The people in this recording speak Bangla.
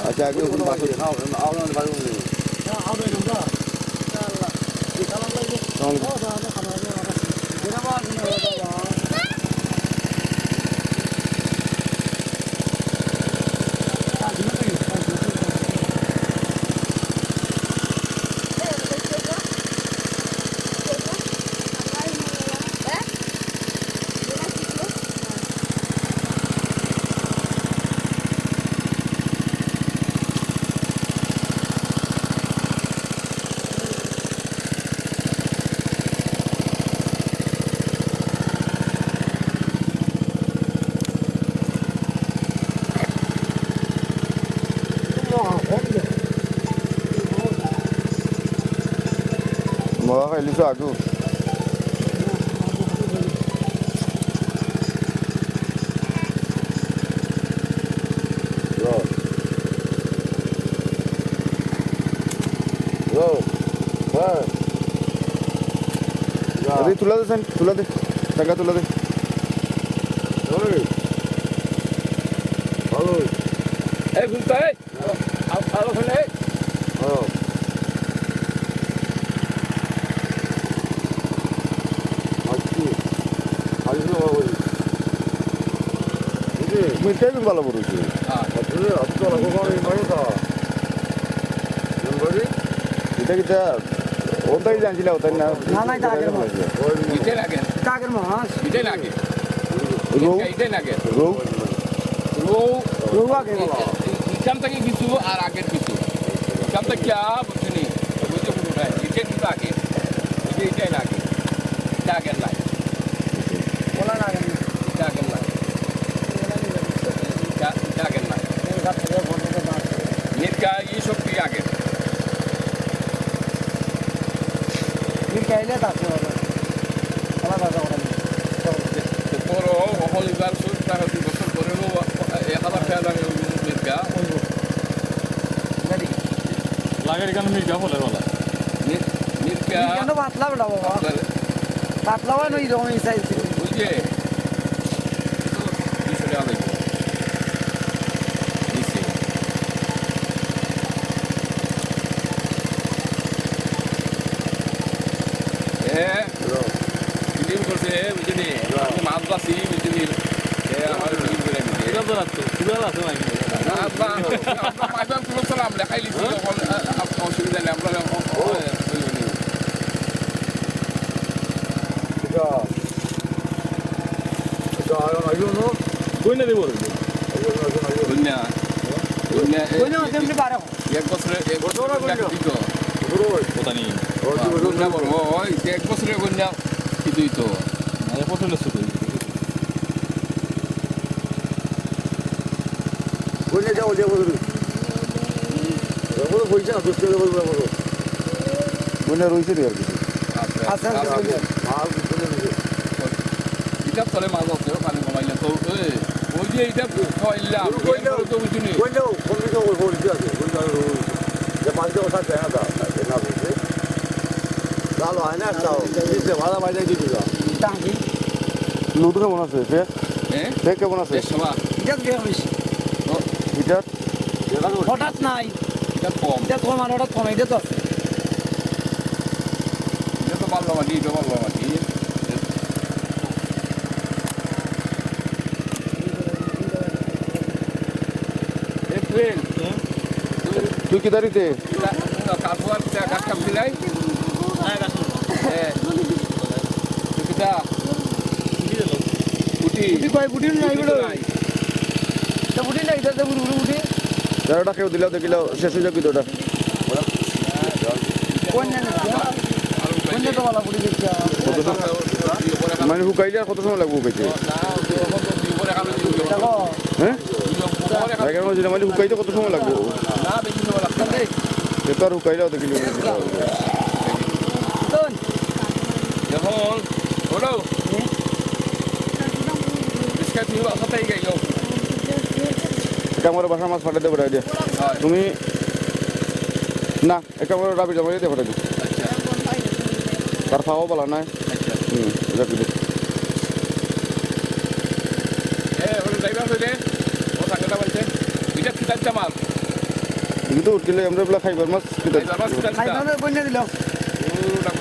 আচ্ছা আগে ওখানে বাসে মজা খাইলিছো আগু তুলা দে তুলা দে টাকা তুলা দে এই বুঝতে ভালো খেলে মিঠাই কিন্তু ভালো পড়েছে এটা কিটা ওটাই জানছিল ওটাই না ইকাম থেকে কিছু আর আগের কিছু ইকাম থেকে বুঝিনি বুঝতে পুরোটাই এটা কিন্তু আগে এটাই লাগে এটা আগের লাগে ওলা লাগে এটা আগের লাগে এটা আগের লাগে নির্গা এই সব কি আগের নির্গাইলে তাকে আলাদা পরও অহলিবার সুর টাকা 2 বছর পরেও 1000 টাকা লাগে নির্গা লাগের এখানে মির্গা বলে বলা নির্গা কেন পাতলা বেটা বাবা পাতলা হয় নই রকম সাইজ বুঝে বিষয়টা আলাদা নিচে ফিল্ম করছে বুঝিনি মাছ বাসি বুঝিনি আমার ফিল্ম করে নিচ্ছে এটা তো রাখতো সুগার আছে ভাই মাইবাম তুলো সালাম লেখাই লিখি অসুবিধা নেই আমরা কইনা দেব এক বছরে কথা নেই এক বছরে কন্যা কিছুই তো পছন্দ শুধু মনে রয়েছে রে আর কিছু এটা চলে মাছ আছে পানি কমাইলে তো ওই যে এটা খাইলাম তো বুঝিনি লুডু কেমন আছে ফেক কেমন আছে হিটার হঠাৎ নাই এটা কম এটা কম আর হঠাৎ কম এটা তো এটা তো ভালো মাটি এটা ভালো মাটি এপ্রিল তুই কি দাঁড়িতে কাকুয়ার গাছ কাটতে যাই তেরোটা কেউ দিলেও দেখিলেও শেষ হয়ে যাক কিন্তু ওটা মানে শুকাইলে আর কত সময় লাগবে শুকাইতে হ্যাঁ মানে শুকাইতে কত সময় লাগবে সে তো আর শুকাইলেও দেখিলে এখন হলো এটা আমার বাসার মাছ ফাটাতে পাঠাই দিয়ে তুমি না এটা আমার রাবি জমা দিয়ে ফাটাই দিও তার খাওয়া বলা নাই আচ্ছা এটা দিলে ওটা ড্রাইভার হইলে ও সাংটা বলছে এটা কিতাবটা মাছ কিন্তু উঠলে আমরা বলে খাইবার মাছ ড্রাইভার মাছ কিতাবটা খাইবানো বইনে দিল পুরোটা